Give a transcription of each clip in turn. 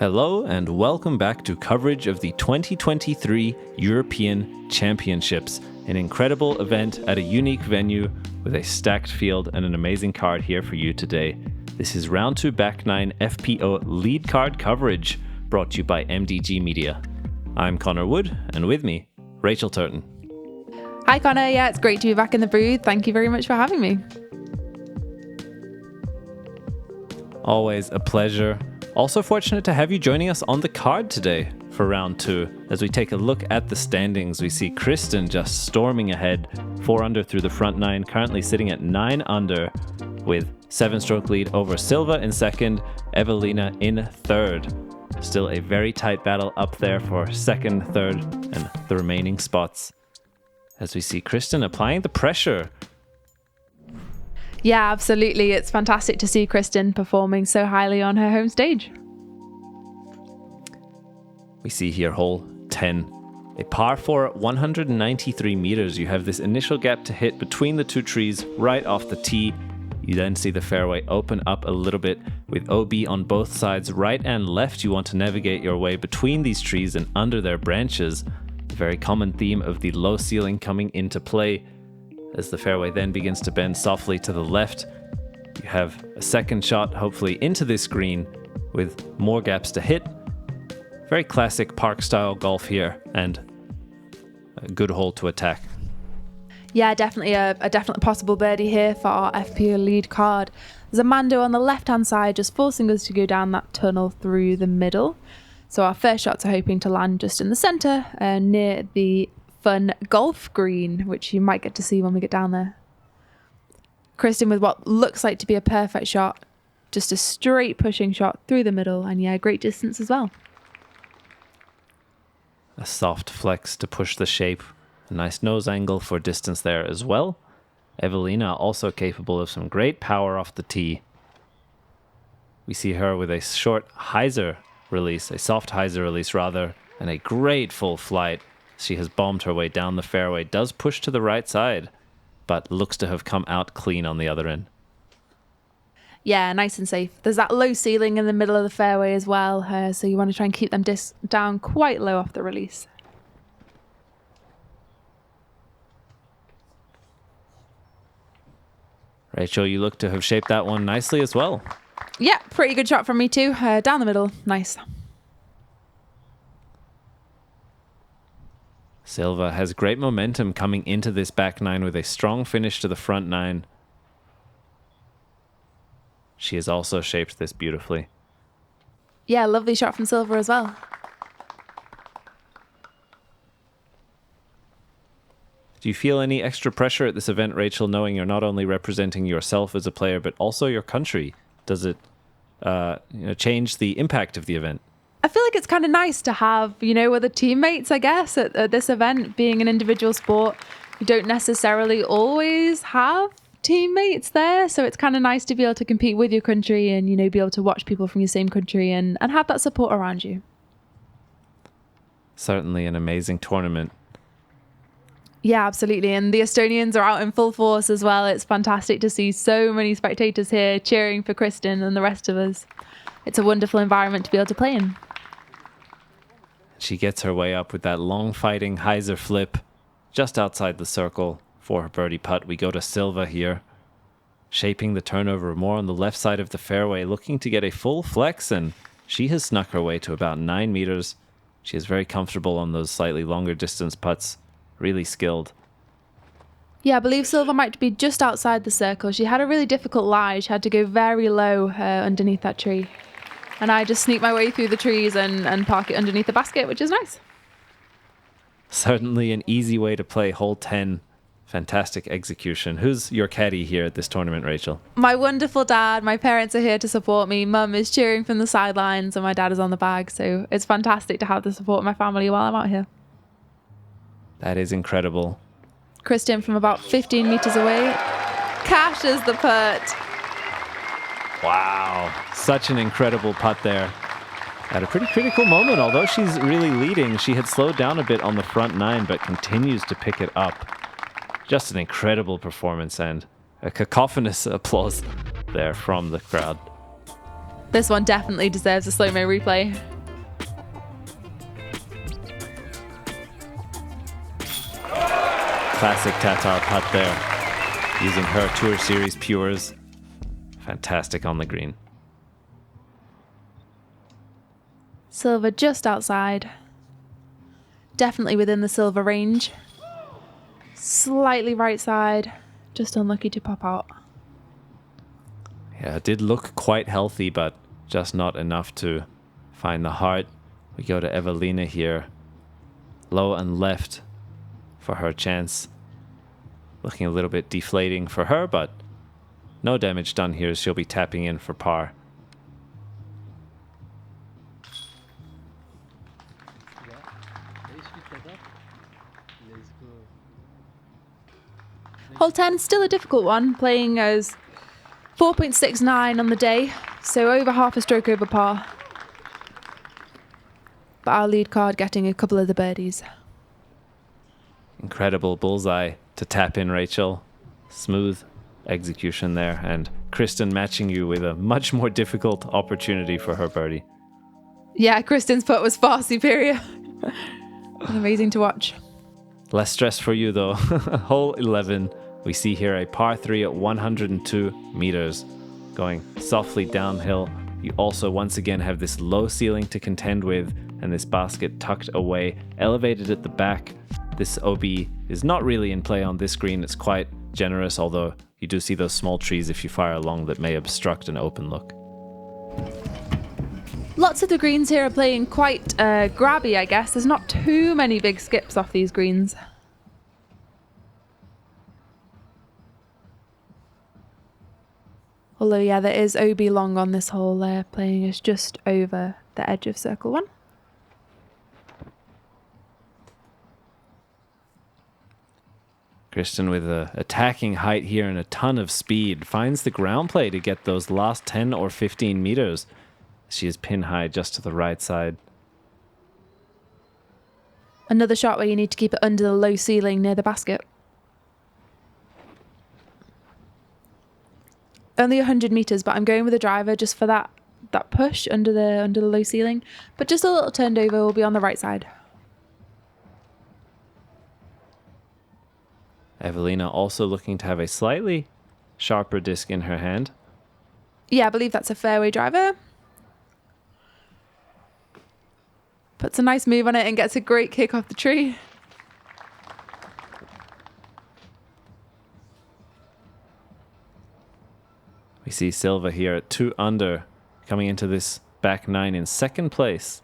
Hello and welcome back to coverage of the 2023 European Championships, an incredible event at a unique venue with a stacked field and an amazing card here for you today. This is Round 2 Back 9 FPO lead card coverage brought to you by MDG Media. I'm Connor Wood, and with me, Rachel Turton. Hi Connor, yeah, it's great to be back in the booth. Thank you very much for having me. Always a pleasure. Also fortunate to have you joining us on the card today for round 2. As we take a look at the standings, we see Kristin just storming ahead, 4 under through the front 9, currently sitting at 9 under with 7-stroke lead over Silva in second, Eveliina in third. Still a very tight battle up there for second, third, and the remaining spots. As we see Kristin applying the pressure. Yeah, absolutely. It's fantastic to see Kristin performing so highly on her home stage. We see here hole 10. A par 4 at 193 meters. You have this initial gap to hit between the two trees right off the tee. You then see the fairway open up a little bit with OB on both sides, right and left. You want to navigate your way between these trees and under their branches. A very common theme of the low ceiling coming into play. As the fairway then begins to bend softly to the left, you have a second shot, hopefully into this green, with more gaps to hit. Very classic park-style golf here, and a good hole to attack. Yeah, definitely a definite possible birdie here for our FPO lead card. There's a Mando on the left-hand side, just forcing us to go down that tunnel through the middle. So our first shots are hoping to land just in the centre, near the fun golf green, which you might get to see when we get down there. Kristin with what looks like to be a perfect shot, just a straight pushing shot through the middle, and yeah, great distance as well. A soft flex to push the shape, a nice nose angle for distance there as well. Eveliina also capable of some great power off the tee. We see her with a short hyzer release, a soft hyzer release rather, and a great full flight. She has bombed her way down the fairway, does push to the right side, but looks to have come out clean on the other end. Yeah, nice and safe. There's that low ceiling in the middle of the fairway as well, so you want to try and keep them down quite low off the release. Rachel, you look to have shaped that one nicely as well. Yeah, pretty good shot from me too. Down the middle, nice. Silva has great momentum coming into this back 9 with a strong finish to the front 9. She has also shaped this beautifully. Yeah, lovely shot from Silva as well. Do you feel any extra pressure at this event, Rachel, knowing you're not only representing yourself as a player, but also your country? Does it change the impact of the event? I feel like it's kind of nice to have, other teammates, I guess, at this event. Being an individual sport, you don't necessarily always have teammates there. So it's kind of nice to be able to compete with your country and, be able to watch people from your same country and have that support around you. Certainly an amazing tournament. Yeah, absolutely. And the Estonians are out in full force as well. It's fantastic to see so many spectators here cheering for Kristin and the rest of us. It's a wonderful environment to be able to play in. She gets her way up with that long fighting hyzer flip just outside the circle for her birdie putt. We go to Silva here, shaping the turnover more on the left side of the fairway, looking to get a full flex, and she has snuck her way to about 9 meters. She is very comfortable on those slightly longer distance putts, really skilled. Yeah, I believe Silva might be just outside the circle. She had a really difficult lie. She had to go very low underneath that tree. And I just sneak my way through the trees and park it underneath the basket, which is nice. Certainly an easy way to play hole 10. Fantastic execution. Who's your caddy here at this tournament, Rachel? My wonderful dad. My parents are here to support me. Mum is cheering from the sidelines and my dad is on the bag. So it's fantastic to have the support of my family while I'm out here. That is incredible. Kristin from about 15 meters away cashes the putt. Wow, such an incredible putt there. At a pretty critical moment, although she's really leading, she had slowed down a bit on the front 9, but continues to pick it up. Just an incredible performance and a cacophonous applause there from the crowd. This one definitely deserves a slow-mo replay. classic Tattar putt there, using her Tour Series pures. Fantastic on the green. Silva just outside. Definitely within the Silva range. Slightly right side. Just unlucky to pop out. Yeah, it did look quite healthy, but just not enough to find the heart. We go to Eveliina here. Low and left for her chance. Looking a little bit deflating for her, but no damage done here. She'll be tapping in for par. Hole 10, still a difficult one, playing as 4.69 on the day, so over half a stroke over par. But our lead card getting a couple of the birdies. Incredible bullseye to tap in, Rachel. Smooth execution there, and Kristin matching you with a much more difficult opportunity for her birdie. Yeah, Kristin's putt was far superior. Amazing to watch. Less stress for you though. Hole 11. We see here a par 3 at 102 meters, going softly downhill. You also once again have this low ceiling to contend with, and this basket tucked away, elevated at the back. This OB is not really in play on this green. It's quite generous, although you do see those small trees if you fire along that may obstruct an open look. Lots of the greens here are playing quite grabby, I guess. There's not too many big skips off these greens. Although, yeah, there is OB long on this hole there, playing us just over the edge of circle 1. Kristin with a attacking height here and a ton of speed finds the ground play to get those last 10 or 15 meters. She is pin high just to the right side. Another shot where you need to keep it under the low ceiling near the basket. Only 100 meters, but I'm going with a driver just for that push under the low ceiling. But just a little turned over will be on the right side. Eveliina also looking to have a slightly sharper disc in her hand. Yeah, I believe that's a fairway driver. Puts a nice move on it and gets a great kick off the tree. We see Silva here at 2 under, coming into this back 9 in second place.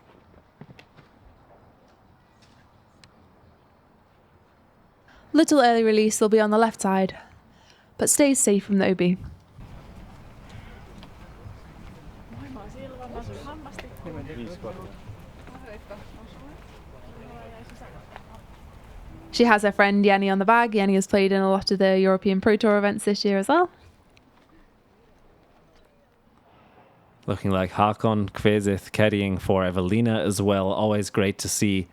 Little early release will be on the left side, but stays safe from the OB. She has her friend Jenny on the bag. Jenny has played in a lot of the European Pro Tour events this year as well. Looking like Hakon Kvezith caddying for Eveliina as well. Always great to see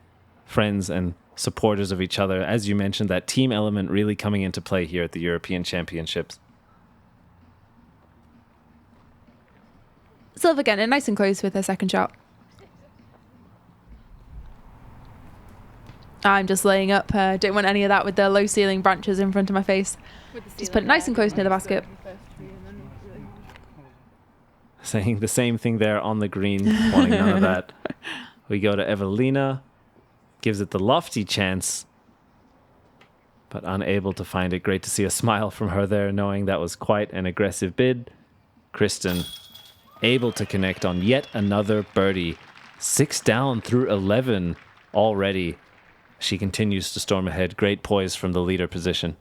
friends and supporters of each other. As you mentioned, that team element really coming into play here at the European Championships. Silva getting it nice and close with her second shot. I'm just laying up. Don't want any of that with the low ceiling branches in front of my face. Just put it nice and close near the basket. Saying the same thing there on the green, wanting none of that. We go to Eveliina, gives it the lofty chance, but unable to find it. Great to see a smile from her there, knowing that was quite an aggressive bid. Kristin able to connect on yet another birdie. 6 down through 11 already. She continues to storm ahead. Great poise from the leader position.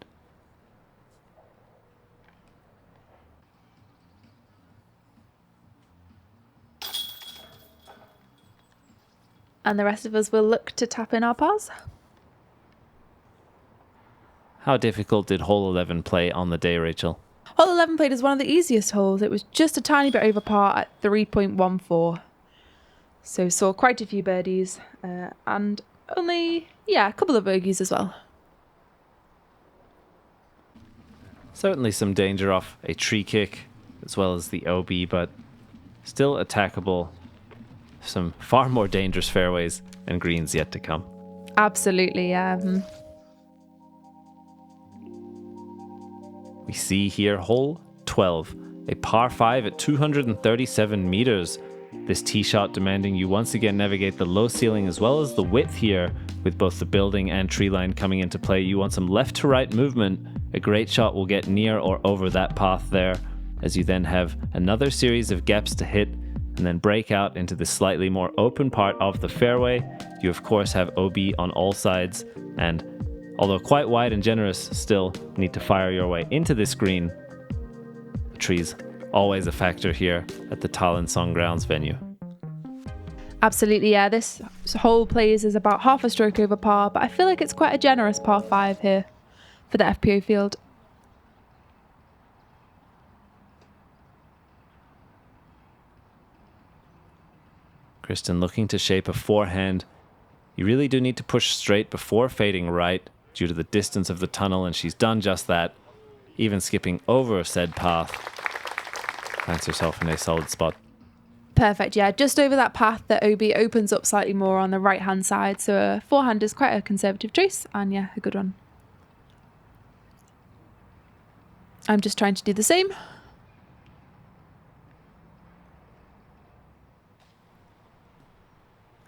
And the rest of us will look to tap in our pars. How difficult did hole 11 play on the day, Rachel? Hole 11 played as one of the easiest holes. It was just a tiny bit over par at 3.14. So saw quite a few birdies and only, a couple of bogeys as well. Certainly some danger off a tree kick as well as the OB, but still attackable. Some far more dangerous fairways and greens yet to come. Absolutely, We see here hole 12, a par 5 at 237 meters. This tee shot demanding you once again navigate the low ceiling as well as the width here, with both the building and tree line coming into play. You want some left to right movement. A great shot will get near or over that path there, as you then have another series of gaps to hit and then break out into the slightly more open part of the fairway. You of course have OB on all sides, and although quite wide and generous, still need to fire your way into this green. The trees always a factor here at the Tallinn Song Grounds venue. Absolutely, yeah. This hole plays is about half a stroke over par, but I feel like it's quite a generous par 5 here for the FPO field. Kristin looking to shape a forehand. You really do need to push straight before fading right due to the distance of the tunnel, and she's done just that, even skipping over said path. Finds herself in a solid spot. Perfect, yeah. Just over that path, the OB opens up slightly more on the right-hand side, so a forehand is quite a conservative choice, and yeah, a good one. I'm just trying to do the same.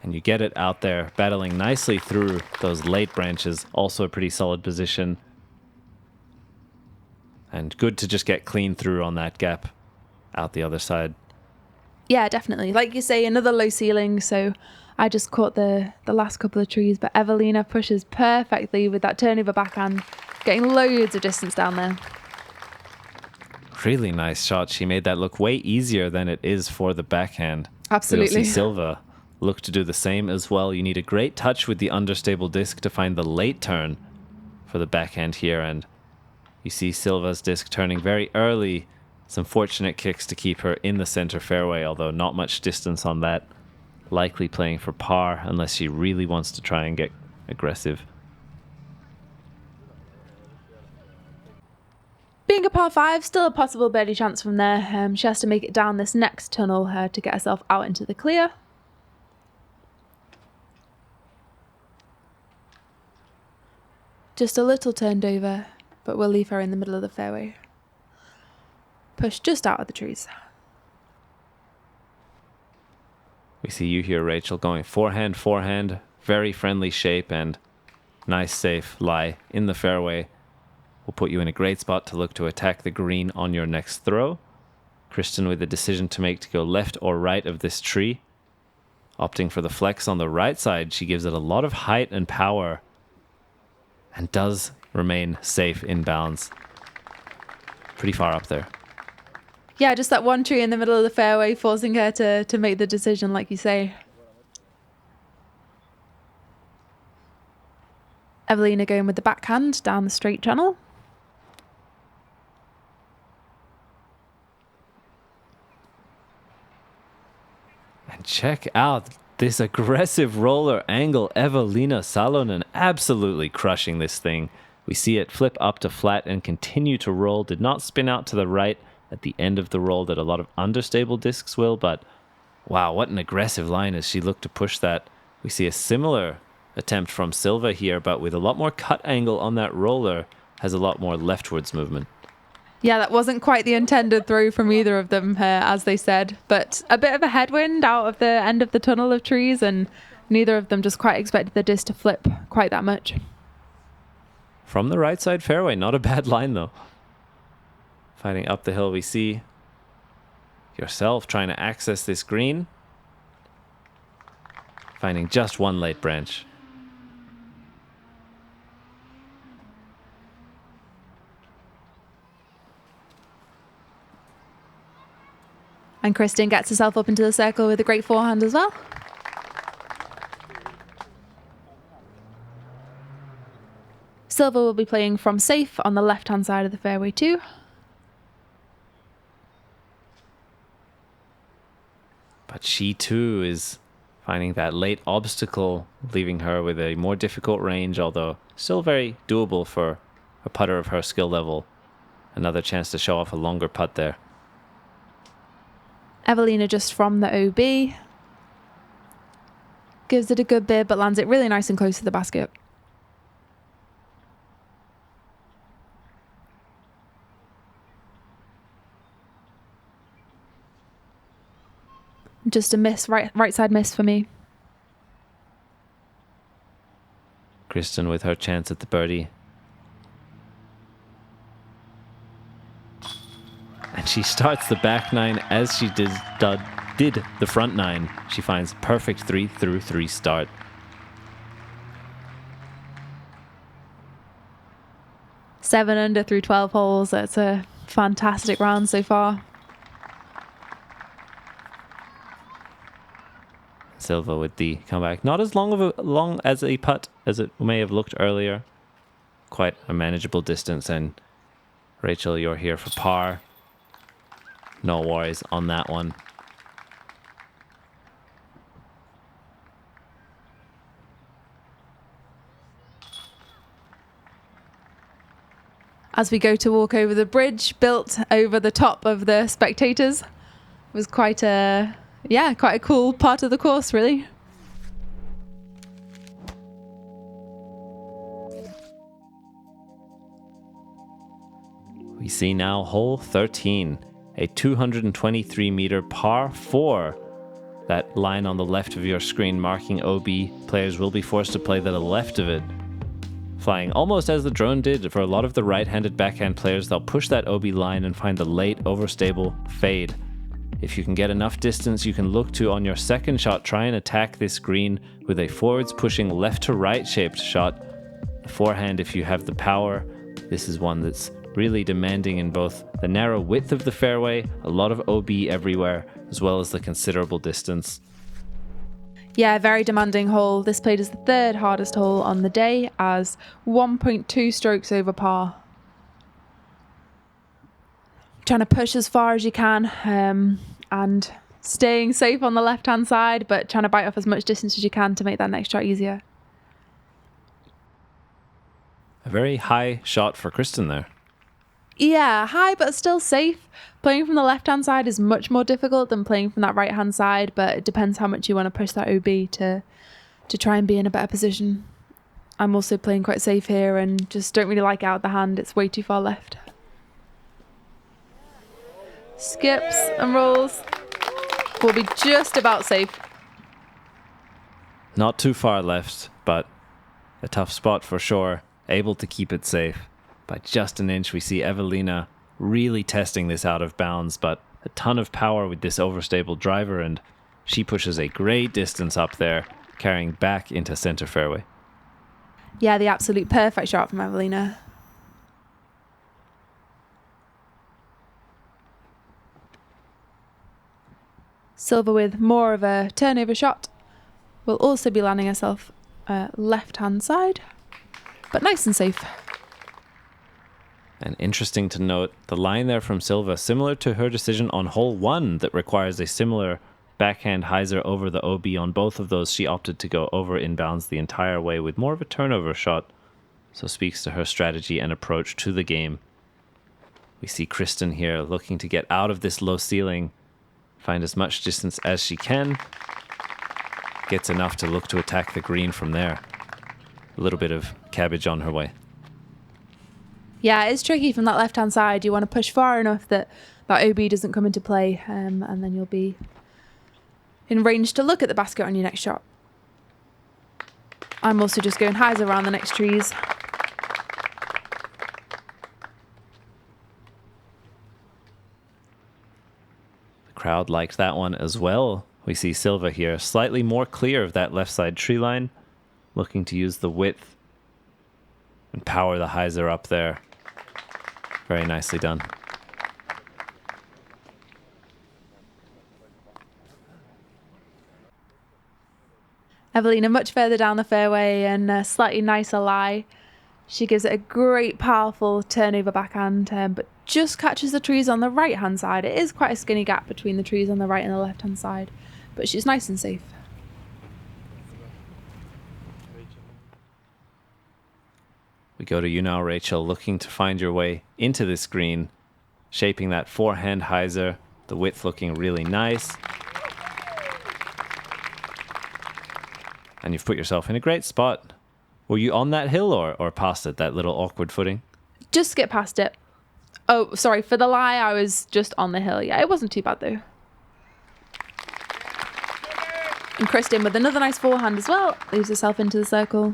And you get it out there, battling nicely through those late branches. Also a pretty solid position. And good to just get clean through on that gap out the other side. Yeah, definitely. Like you say, another low ceiling, so I just caught the last couple of trees, but Eveliina pushes perfectly with that turnover backhand, getting loads of distance down there. Really nice shot. She made that look way easier than it is for the backhand. Absolutely. You'll see Silva look to do the same as well. You need a great touch with the understable disc to find the late turn for the backhand here, and you see Silva's disc turning very early. Some fortunate kicks to keep her in the center fairway, although not much distance on that. Likely playing for par unless she really wants to try and get aggressive. Being a par 5, still a possible birdie chance from there. She has to make it down this next tunnel to get herself out into the clear. Just a little turned over, but we'll leave her in the middle of the fairway. Push just out of the trees. We see you here, Rachel, going forehand, very friendly shape and nice safe lie in the fairway. Will put you in a great spot to look to attack the green on your next throw. Kristin with a decision to make to go left or right of this tree. Opting for the flex on the right side, she gives it a lot of height and power and does remain safe in bounds. Pretty far up there. Yeah, just that one tree in the middle of the fairway forcing her to make the decision, like you say. Eveliina going with the backhand down the straight channel. And check out this aggressive roller angle. Eveliina Salonen absolutely crushing this thing. We see it flip up to flat and continue to roll. Did not spin out to the right at the end of the roll that a lot of understable discs will, but wow, what an aggressive line as she looked to push that. We see a similar attempt from Silva here, but with a lot more cut angle on that roller, has a lot more leftwards movement. Yeah, that wasn't quite the intended throw from either of them, as they said, but a bit of a headwind out of the end of the tunnel of trees, and neither of them just quite expected the disc to flip quite that much. From the right side fairway, not a bad line though. Fighting up the hill, we see yourself trying to access this green. Finding just one late branch. And Kristin gets herself up into the circle with a great forehand as well. Silva will be playing from safe on the left-hand side of the fairway too. But she too is finding that late obstacle, leaving her with a more difficult range, although still very doable for a putter of her skill level. Another chance to show off a longer putt there. Eveliina just from the OB. Gives it a good bid, but lands it really nice and close to the basket. Just a miss, right side miss for me. Kristin with her chance at the birdie. And she starts the back nine as she did the front nine. She finds perfect 3-through-3 start. Seven under through 12 holes. That's a fantastic round so far. Silva with the comeback. Not as long as a putt as it may have looked earlier. Quite a manageable distance. And Rachel, you're here for par. No worries on that one. As we go to walk over the bridge built over the top of the spectators, it was quite a cool part of the course, really. We see now hole 13. A 223-meter par 4. That line on the left of your screen marking OB. Players will be forced to play to the left of it. Flying almost as the drone did for a lot of the right-handed backhand players, they'll push that OB line and find the late overstable fade. If you can get enough distance, you can look to, on your second shot, try and attack this green with a forwards pushing left to right shaped shot. The forehand, if you have the power, this is one that's really demanding in both the narrow width of the fairway, a lot of OB everywhere, as well as the considerable distance. Yeah, very demanding hole. This played as the third hardest hole on the day, as 1.2 strokes over par. Trying to push as far as you can, and staying safe on the left-hand side, but trying to bite off as much distance as you can to make that next shot easier. A very high shot for Kristin there. Yeah, high but still safe. Playing from the left-hand side is much more difficult than playing from that right-hand side, but it depends how much you want to push that OB to try and be in a better position. I'm also playing quite safe here and just don't really like it out the hand. It's way too far left. Skips and rolls. Will be just about safe. Not too far left, but a tough spot for sure. Able to keep it safe. By just an inch, we see Eveliina really testing this out of bounds, but a ton of power with this overstable driver, and she pushes a great distance up there, carrying back into center fairway. Yeah, the absolute perfect shot from Eveliina. Silva with more of a turnover shot will also be landing herself left-hand side, but nice and safe. And interesting to note, the line there from Silva, similar to her decision on hole 1 that requires a similar backhand hyzer over the OB. On both of those, she opted to go over inbounds the entire way with more of a turnover shot. So speaks to her strategy and approach to the game. We see Kristin here looking to get out of this low ceiling, find as much distance as she can. Gets enough to look to attack the green from there. A little bit of cabbage on her way. Yeah, it's tricky from that left-hand side. You want to push far enough that that OB doesn't come into play, and then you'll be in range to look at the basket on your next shot. I'm also just going highs around the next trees. The crowd liked that one as well. We see Silva here, slightly more clear of that left side tree line, looking to use the width and power the hyzer up there. Very nicely done. Eveliina much further down the fairway and a slightly nicer lie. She gives it a great, powerful turnover backhand, but just catches the trees on the right-hand side. It is quite a skinny gap between the trees on the right and the left-hand side, but she's nice and safe. We go to you now, Rachel, looking to find your way into this green, shaping that forehand hyzer, the width looking really nice. And you've put yourself in a great spot. Were you on that hill or past it, that little awkward footing? Just skip past it. Oh, sorry, for the lie, I was just on the hill. Yeah, it wasn't too bad though. And Kristin with another nice forehand as well. Leaves herself into the circle.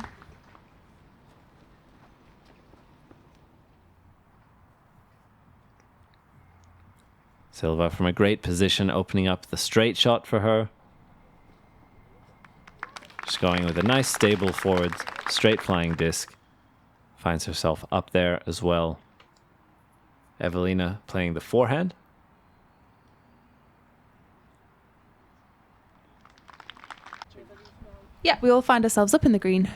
Silva from a great position, opening up the straight shot for her. Just going with a nice stable forward, straight flying disc. Finds herself up there as well. Eveliina playing the forehand. Yeah, we all find ourselves up in the green.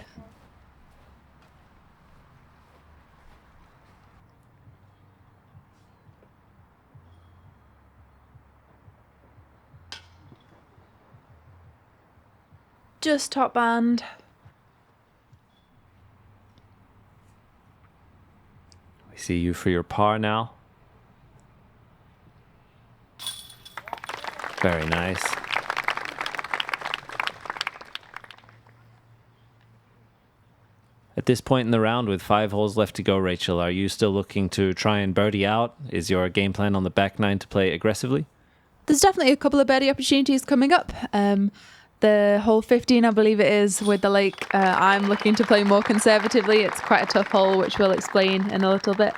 Just top band. We see you for your par now. Very nice. At this point in the round, with 5 holes left to go, Rachel, are you still looking to try and birdie out? Is your game plan on the back 9 to play aggressively? There's definitely a couple of birdie opportunities coming up. The hole 15, I believe it is, with the lake. I'm looking to play more conservatively. It's quite a tough hole, which we'll explain in a little bit.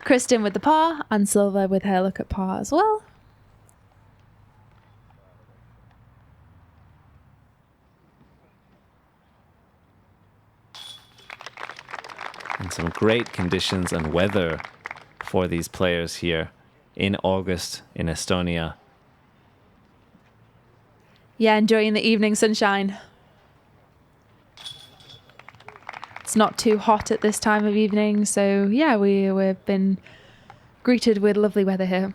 Kristin with the par, and Silva with her look at par as well. And some great conditions and weather for these players here in August in Estonia. Yeah, enjoying the evening sunshine. It's not too hot at this time of evening, so yeah, we've been greeted with lovely weather here.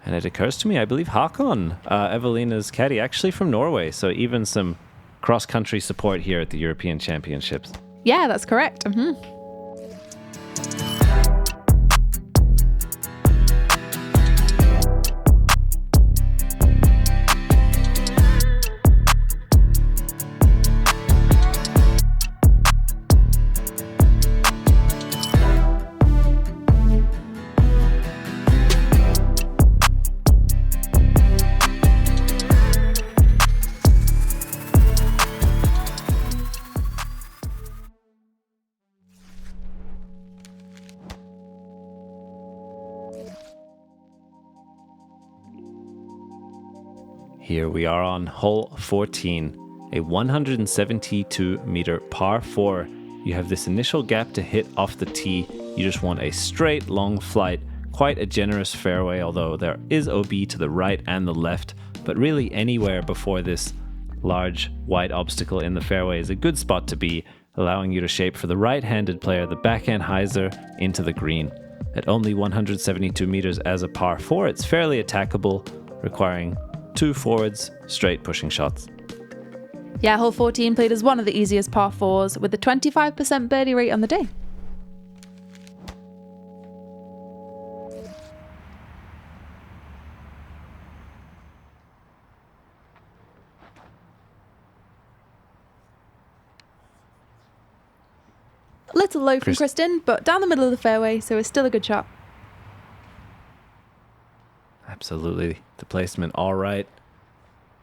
And it occurs to me, I believe Håkon, Eveliina's caddy, actually from Norway. So even some cross-country support here at the European Championships. Yeah, that's correct. Here we are on hole 14, a 172-meter par 4. You have this initial gap to hit off the tee. You just want a straight, long flight, quite a generous fairway, although there is OB to the right and the left, but really anywhere before this large, wide obstacle in the fairway is a good spot to be, allowing you to shape for the right-handed player the backhand hyzer into the green. At only 172 meters as a par 4, it's fairly attackable, requiring 2 forwards, straight pushing shots. Yeah, hole 14 played as one of the easiest par 4s with a 25% birdie rate on the day. A little low from Kristin, but down the middle of the fairway, so it's still a good shot. Absolutely. The placement all right.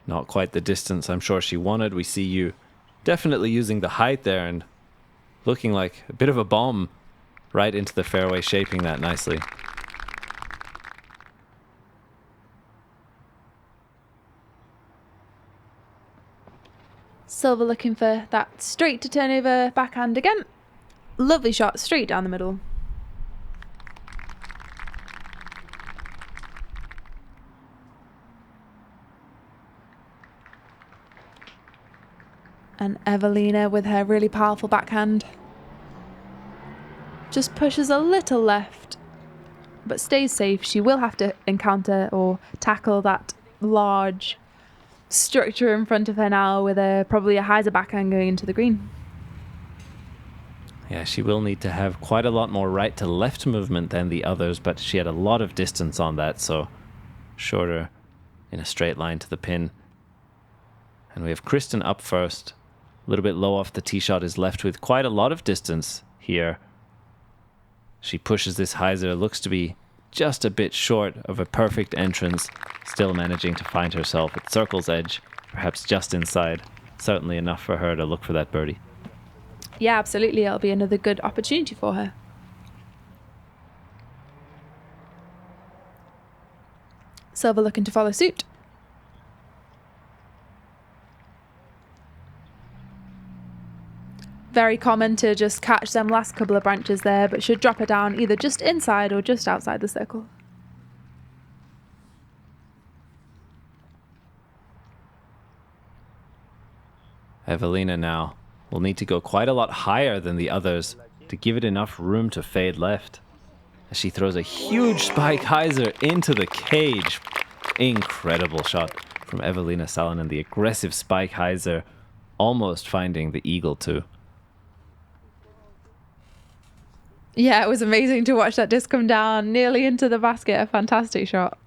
Not quite the distance I'm sure she wanted. We see you definitely using the height there and looking like a bit of a bomb right into the fairway, shaping that nicely. Silva looking for that straight to turn over backhand again. Lovely shot, straight down the middle. And Eveliina with her really powerful backhand. Just pushes a little left, but stays safe. She will have to encounter or tackle that large structure in front of her now with probably a hyzer backhand going into the green. Yeah, she will need to have quite a lot more right to left movement than the others, but she had a lot of distance on that, so shorter in a straight line to the pin. And we have Kristin up first. A little bit low off the tee shot, is left with quite a lot of distance here. She pushes this hyzer, looks to be just a bit short of a perfect entrance, still managing to find herself at circle's edge, perhaps just inside. Certainly enough for her to look for that birdie. Yeah, absolutely. It'll be another good opportunity for her. Silva looking to follow suit. Very common to just catch them last couple of branches there, but should drop her down either just inside or just outside the circle. Eveliina now will need to go quite a lot higher than the others to give it enough room to fade left. As she throws a huge spike hyzer into the cage. Incredible shot from Eveliina Salonen. The aggressive spike hyzer almost finding the eagle too. Yeah, it was amazing to watch that disc come down nearly into the basket. A fantastic shot.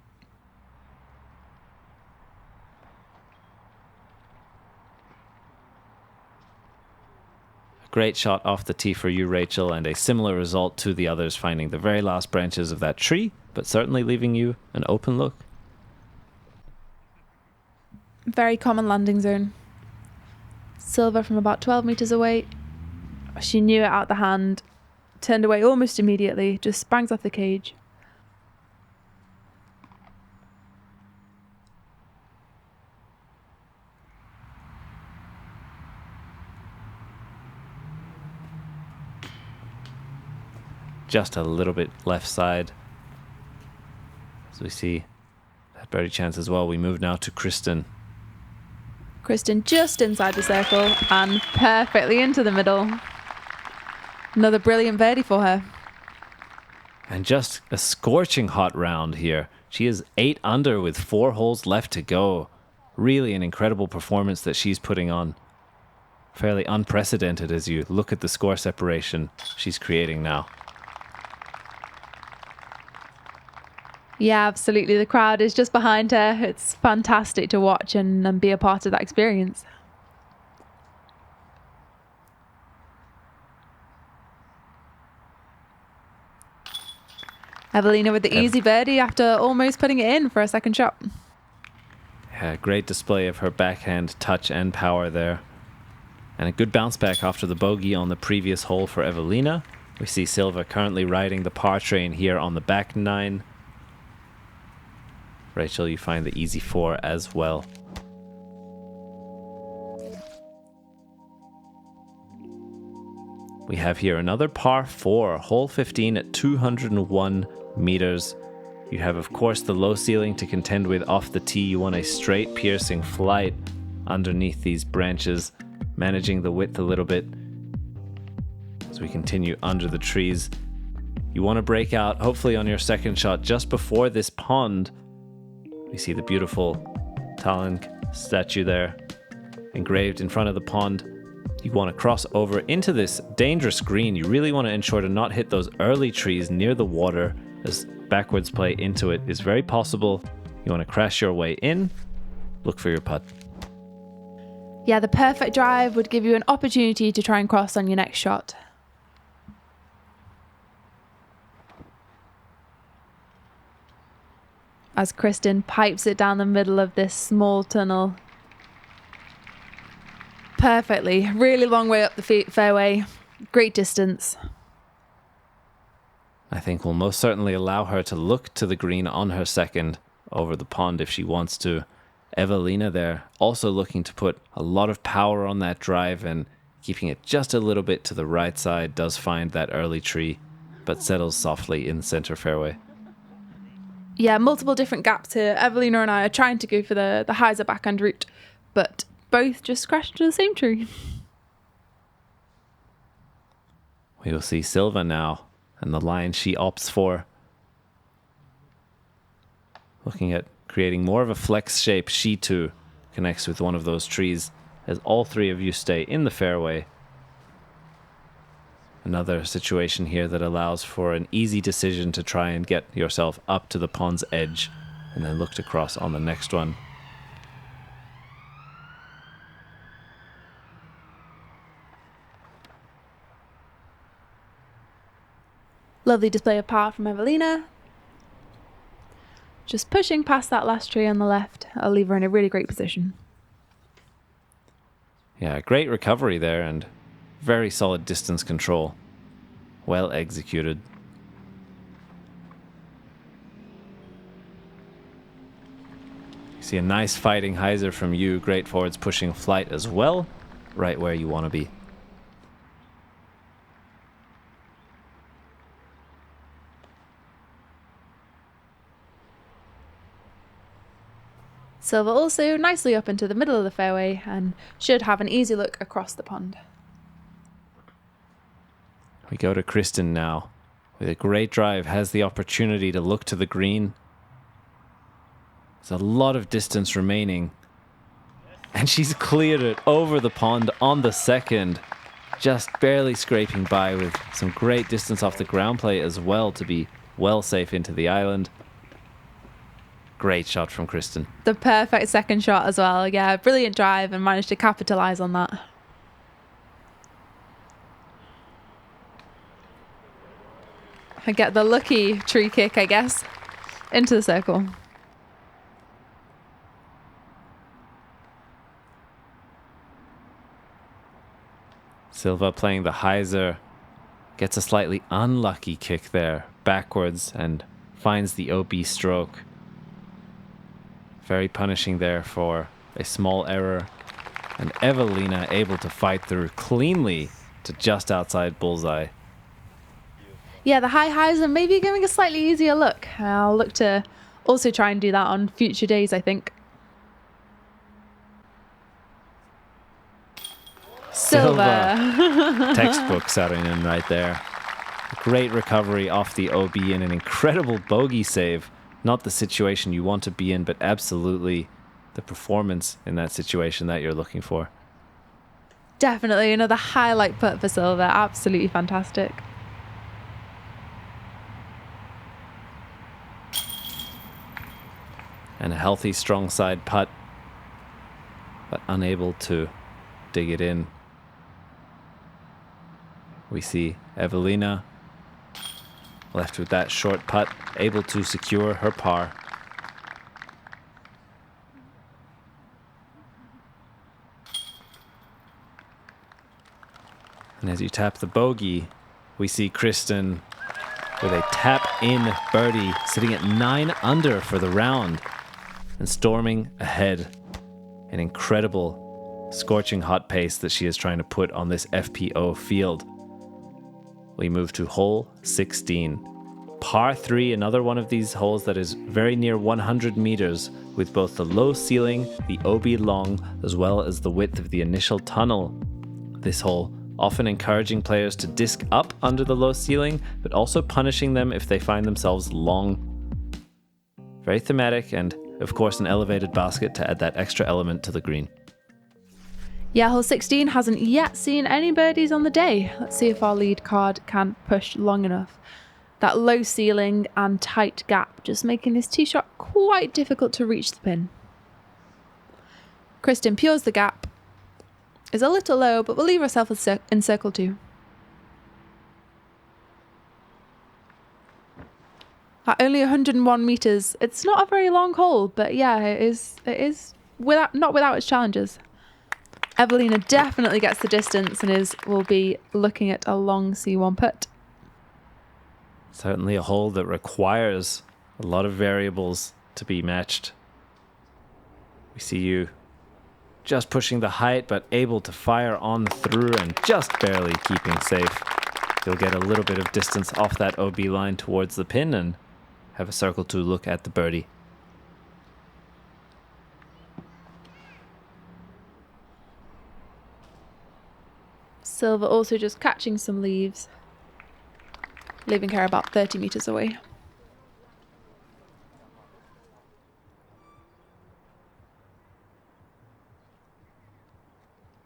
Great shot off the tee for you, Rachel, and a similar result to the others, finding the very last branches of that tree, but certainly leaving you an open look. Very common landing zone. Silva from about 12 meters away. She knew it out the hand. Turned away almost immediately, just sprang off the cage. Just a little bit left side. As we see that birdie chance as well, we move now to Kristin. Kristin just inside the circle and perfectly into the middle. Another brilliant birdie for her. And just a scorching hot round here. She is 8 under with 4 holes left to go. Really an incredible performance that she's putting on. Fairly unprecedented as you look at the score separation she's creating now. Yeah, absolutely. The crowd is just behind her. It's fantastic to watch and be a part of that experience. Eveliina with the easy birdie after almost putting it in for a second shot. Yeah, great display of her backhand touch and power there. And a good bounce back after the bogey on the previous hole for Eveliina. We see Silva currently riding the par train here on the back 9. Rachel, you find the easy 4 as well. We have here another par 4, hole 15 at 201 meters. You have, of course, the low ceiling to contend with off the tee. You want a straight piercing flight underneath these branches, managing the width a little bit as we continue under the trees. You want to break out, hopefully on your second shot, just before this pond. We see the beautiful Tallinn statue there, engraved in front of the pond. You want to cross over into this dangerous green. You really want to ensure to not hit those early trees near the water, as backwards play into it is very possible. You want to crash your way in, look for your putt. Yeah, the perfect drive would give you an opportunity to try and cross on your next shot. As Kristin pipes it down the middle of this small tunnel. Perfectly. Really long way up the fairway. Great distance. I think will most certainly allow her to look to the green on her second over the pond if she wants to. Eveliina there also looking to put a lot of power on that drive and keeping it just a little bit to the right side. Does find that early tree, but settles softly in center fairway. Yeah, multiple different gaps here. Eveliina and I are trying to go for the hyzer backhand route, but both just crashed into the same tree. We will see Silva now and the line she opts for. Looking at creating more of a flex shape, she too connects with one of those trees as all 3 of you stay in the fairway. Another situation here that allows for an easy decision to try and get yourself up to the pond's edge and then look to cross on the next one. Lovely display of power from Eveliina. just pushing past that last tree on the left. I'll leave her in a really great position. Yeah, great recovery there and very solid distance control. Well executed. See a nice fighting hyzer from you. Great forwards pushing flight as well. Right where you want to be. Silva also nicely up into the middle of the fairway and should have an easy look across the pond. We go to Kristin now. With a great drive, has the opportunity to look to the green. There's a lot of distance remaining. And she's cleared it over the pond on the second. Just barely scraping by with some great distance off the ground play as well to be well safe into the island. Great shot from Kristin. The perfect second shot as well. Yeah, brilliant drive and managed to capitalise on that. I get the lucky tree kick, I guess, into the circle. Silva playing the hyzer. Gets a slightly unlucky kick there, backwards, and finds the OB stroke. Very punishing there for a small error. And Eveliina able to fight through cleanly to just outside bullseye. Yeah, the high highs are maybe giving a slightly easier look. I'll look to also try and do that on future days, I think. Silva. Textbook Saarinen right there. Great recovery off the OB and an incredible bogey save. Not the situation you want to be in, but absolutely the performance in that situation that you're looking for. Definitely another highlight putt for Silva. Absolutely fantastic. And a healthy, strong side putt, but unable to dig it in. We see Eveliina left with that short putt, able to secure her par. And as you tap the bogey, we see Kristin with a tap-in birdie, sitting at 9 under for the round and storming ahead. An incredible, scorching hot pace that she is trying to put on this FPO field. We move to hole 16. Par 3, another one of these holes that is very near 100 meters, with both the low ceiling, the OB long, as well as the width of the initial tunnel. This hole often encouraging players to disc up under the low ceiling, but also punishing them if they find themselves long. Very thematic, and of course an elevated basket to add that extra element to the green. Yeah, hole 16 hasn't yet seen any birdies on the day. Let's see if our lead card can push long enough. That low ceiling and tight gap just making this tee shot quite difficult to reach the pin. Kristin pures the gap. Is a little low, but we'll leave ourselves in circle 2. At only 101 meters, it's not a very long hole, but yeah, it is not without its challenges. Eveliina definitely gets the distance and will be looking at a long C1 putt. Certainly a hole that requires a lot of variables to be matched. We see you just pushing the height, but able to fire on through and just barely keeping safe. You'll get a little bit of distance off that OB line towards the pin and have a circle 2 look at the birdie. Silva also just catching some leaves, leaving her about 30 meters away.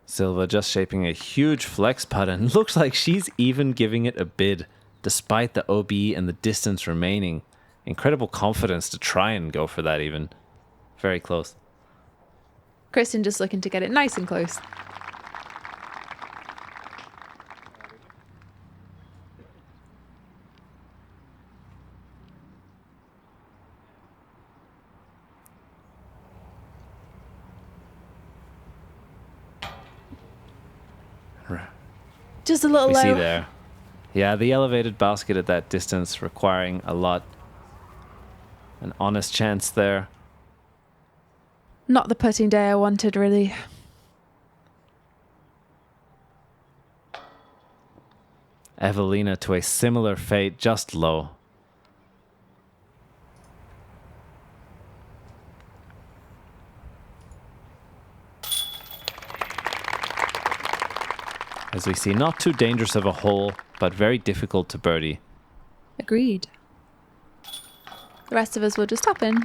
Silva just shaping a huge flex putt and looks like she's even giving it a bid, despite the OB and the distance remaining. Incredible confidence to try and go for that even. Very close. Kristin just looking to get it nice and close. Just a little We low. see there. Yeah, the elevated basket at that distance requiring a lot. An honest chance there. Not the putting day I wanted, really. Eveliina to a similar fate, just low. As we see, not too dangerous of a hole, but very difficult to birdie. Agreed. The rest of us will just tap in.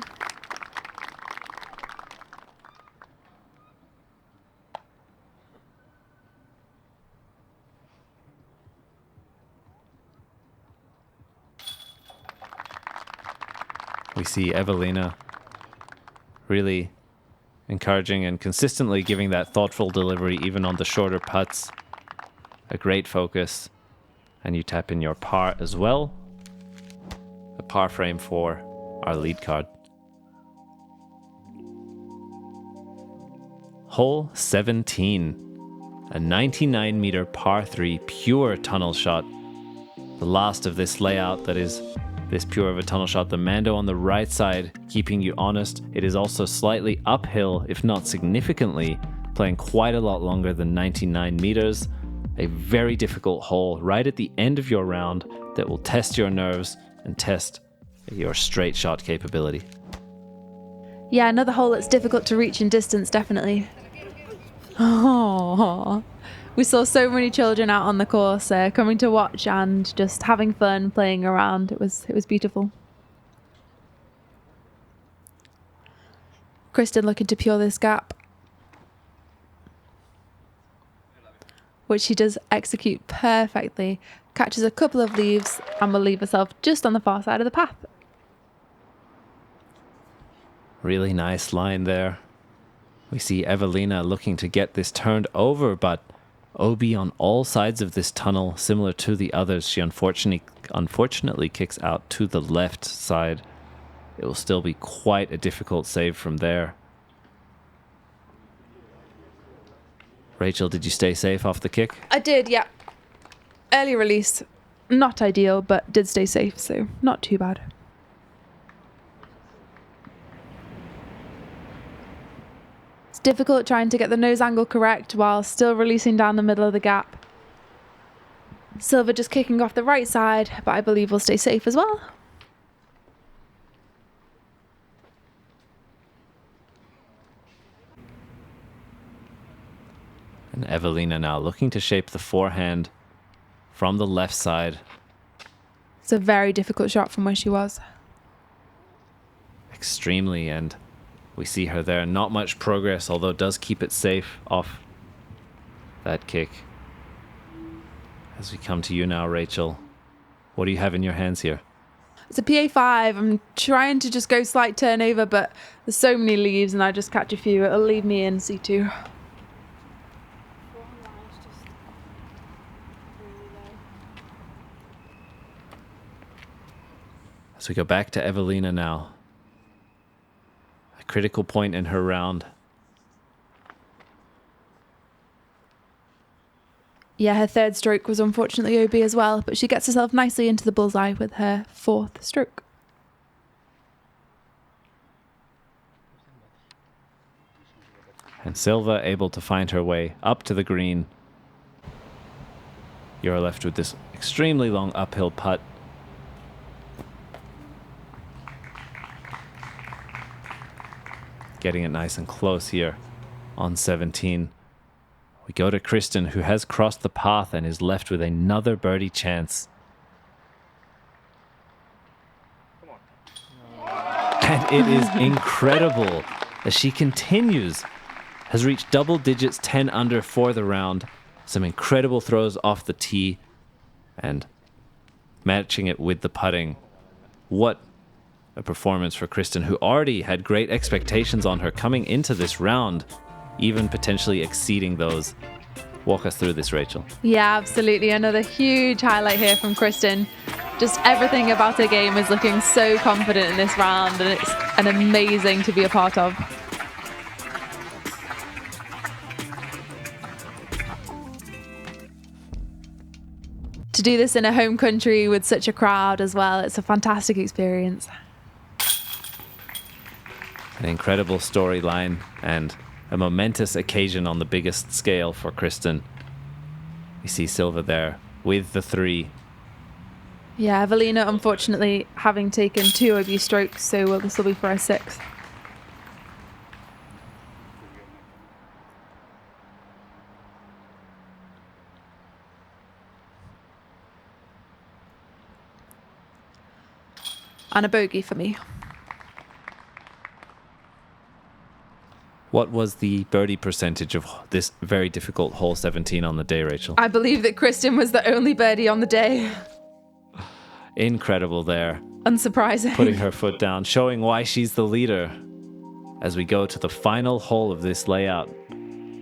We see Eveliina really encouraging and consistently giving that thoughtful delivery even on the shorter putts. A great focus. And you tap in your par as well. A par frame for our lead card. Hole 17. A 99-meter par 3 pure tunnel shot. The last of this layout that is this pure of a tunnel shot. The Mando on the right side, keeping you honest. It is also slightly uphill, if not significantly, playing quite a lot longer than 99 meters. A very difficult hole right at the end of your round that will test your nerves and test your straight shot capability. Yeah, another hole that's difficult to reach in distance, definitely. Oh, we saw so many children out on the course coming to watch and just having fun playing around. It was beautiful. Kristin looking to pure this gap, which she does execute perfectly. Catches a couple of leaves and will leave herself just on the far side of the path. Really nice line there. We see Eveliina looking to get this turned over, but OB on all sides of this tunnel, similar to the others. She unfortunately kicks out to the left side. It will still be quite a difficult save from there. Rachel, did you stay safe off the kick? I did, yeah. Early release, not ideal, but did stay safe, so not too bad. It's difficult trying to get the nose angle correct while still releasing down the middle of the gap. Silva just kicking off the right side, but I believe we'll stay safe as well. And Eveliina now looking to shape the forehand from the left side. It's a very difficult shot from where she was. Extremely, and we see her there. Not much progress, although does keep it safe off that kick. As we come to you now, Rachel, what do you have in your hands here? It's a PA5. I'm trying to just go slight turnover, but there's so many leaves and I just catch a few. It'll leave me in C2. So we go back to Eveliina now. A critical point in her round. Yeah, her third stroke was unfortunately OB as well, but she gets herself nicely into the bullseye with her fourth stroke. And Silva able to find her way up to the green. You're left with this extremely long uphill putt. Getting it nice and close here on 17. We go to Kristin, who has crossed the path and is left with another birdie chance. And it is incredible as she continues. Has reached double digits, 10 under for the round. Some incredible throws off the tee and matching it with the putting. What a performance for Kristin, who already had great expectations on her coming into this round, even potentially exceeding those. Walk us through this, Rachel. Yeah, absolutely. Another huge highlight here from Kristin. Just everything about her game is looking so confident in this round, and it's an amazing to be a part of. To do this in a home country with such a crowd as well, it's a fantastic experience. An incredible storyline and a momentous occasion on the biggest scale for Kristin. We see Silva there with the 3. Yeah, Eveliina unfortunately having taken 2 OB strokes, so this will be for her 6th. And a bogey for me. What was the birdie percentage of this very difficult hole 17 on the day, Rachel? I believe that Kristin was the only birdie on the day. Incredible there. Unsurprising. Putting her foot down, showing why she's the leader. As we go to the final hole of this layout,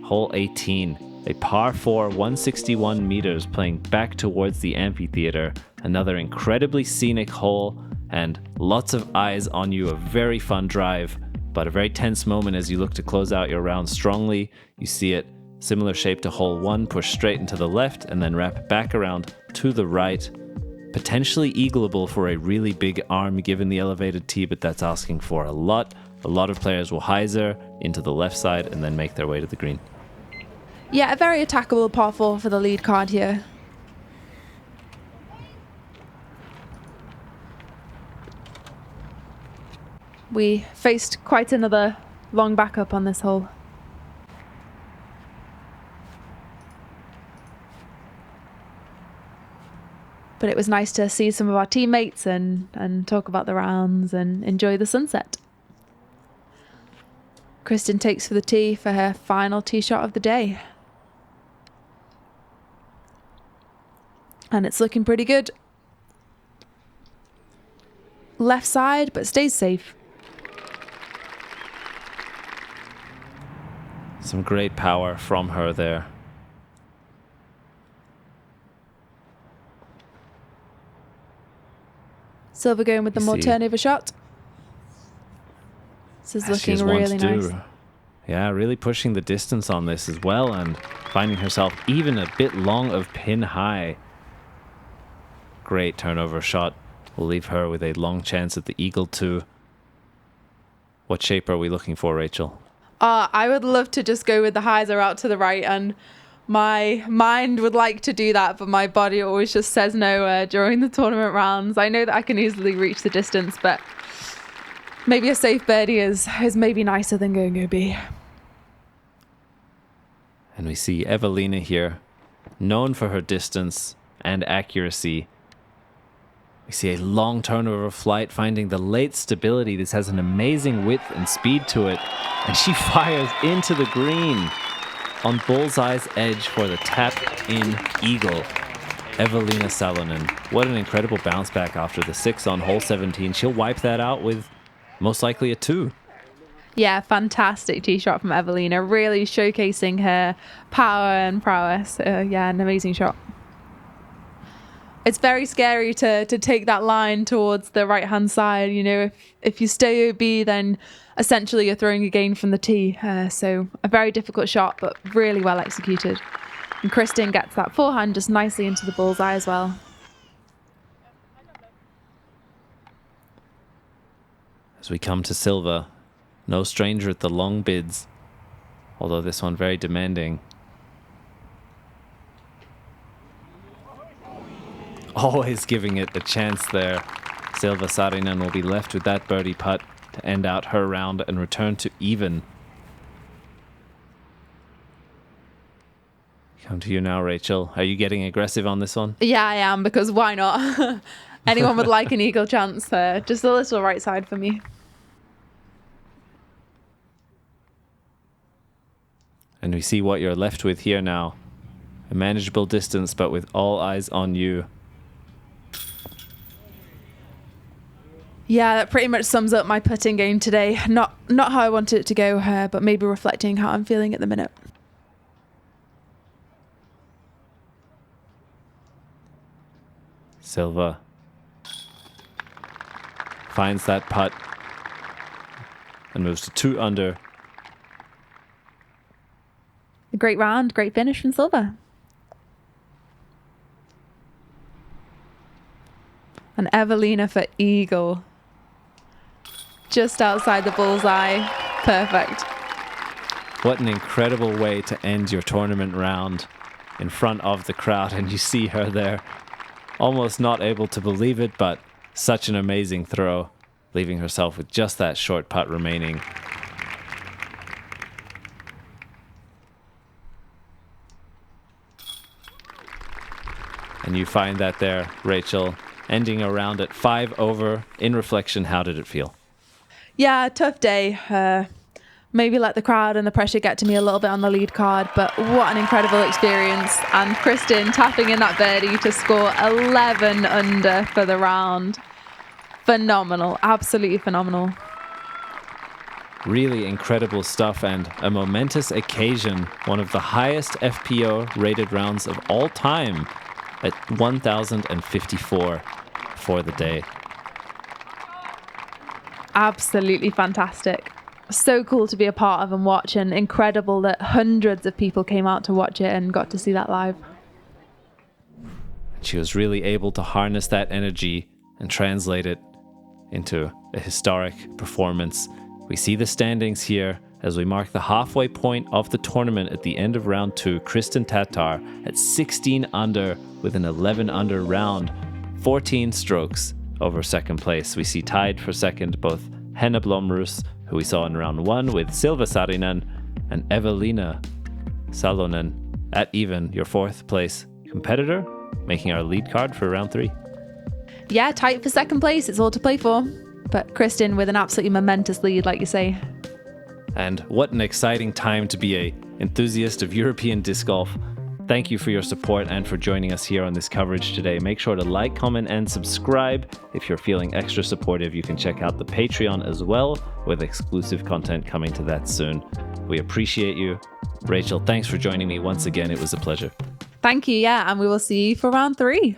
hole 18, a par 4, 161 meters playing back towards the amphitheater. Another incredibly scenic hole and lots of eyes on you. A very fun drive, but a very tense moment as you look to close out your round strongly. You see it, similar shape to hole 1, push straight into the left and then wrap back around to the right. Potentially eagleable for a really big arm given the elevated tee, but that's asking for a lot. A lot of players will hyzer into the left side and then make their way to the green. Yeah, a very attackable par 4 for the lead card here. We faced quite another long backup on this hole. But it was nice to see some of our teammates and talk about the rounds and enjoy the sunset. Kristin takes for the tee for her final tee shot of the day. And it's looking pretty good. Left side, but stays safe. Some great power from her there. Silva going with the more turnover shot. This is looking really nice. Yeah, really pushing the distance on this as well and finding herself even a bit long of pin high. Great turnover shot. We'll leave her with a long chance at the eagle too. What shape are we looking for, Rachel? I would love to just go with the hyzer out to the right, and my mind would like to do that, but my body always just says no during the tournament rounds. I know that I can easily reach the distance, but maybe a safe birdie is maybe nicer than going OB. And we see Eveliina here, known for her distance and accuracy. We see a long turnover flight, finding the late stability. This has an amazing width and speed to it. And she fires into the green on bullseye's edge for the tap-in eagle. Eveliina Salonen. What an incredible bounce back after the 6 on hole 17. She'll wipe that out with most likely a 2. Yeah, fantastic tee shot from Eveliina. Really showcasing her power and prowess. Yeah, an amazing shot. It's very scary to take that line towards the right-hand side. You know, if you stay OB, then essentially you're throwing a gain from the tee. So a very difficult shot, but really well executed. And Kristin gets that forehand just nicely into the bullseye as well. As we come to Silva, no stranger at the long bids, although this one very demanding. Always giving it a chance there. Silva Saarinen will be left with that birdie putt to end out her round and return to even. Come to you now, Rachel. Are you getting aggressive on this one? Yeah, I am, because why not? Anyone would like an eagle chance there. Just a little right side for me. And we see what you're left with here now. A manageable distance, but with all eyes on you. Yeah, that pretty much sums up my putting game today. Not how I wanted it to go, but maybe reflecting how I'm feeling at the minute. Silva finds that putt and moves to 2 under. A great round, great finish from Silva. And Eveliina for eagle. Just outside the bullseye. Perfect. What an incredible way to end your tournament round in front of the crowd. And you see her there, almost not able to believe it, but such an amazing throw, leaving herself with just that short putt remaining. And you find that there, Rachel, ending around at 5 over. In reflection, how did it feel? Yeah, tough day. Maybe let the crowd and the pressure get to me a little bit on the lead card, but what an incredible experience. And Kristin tapping in that birdie to score 11 under for the round. Phenomenal, absolutely phenomenal. Really incredible stuff and a momentous occasion. One of the highest FPO rated rounds of all time at 1,054 for the day. Absolutely fantastic. So cool to be a part of and watch, and incredible that hundreds of people came out to watch it and got to see that live. She was really able to harness that energy and translate it into a historic performance. We see the standings here as we mark the halfway point of the tournament at the end of round 2. Kristin Tattar at 16 under with an 11 under round, 14 strokes over second place. We see tied for second both Henna Blomroos, who we saw in round 1, with Silva Saarinen, and Eveliina Salonen at even, your 4th place competitor, making our lead card for round 3. Yeah, tight for second place. It's all to play for. But Kristin with an absolutely momentous lead, like you say. And what an exciting time to be an enthusiast of European disc golf. Thank you for your support and for joining us here on this coverage today. Make sure to like, comment, and subscribe. If you're feeling extra supportive, you can check out the Patreon as well, with exclusive content coming to that soon. We appreciate you. Rachel, thanks for joining me once again. It was a pleasure. Thank you, yeah, and we will see you for round 3.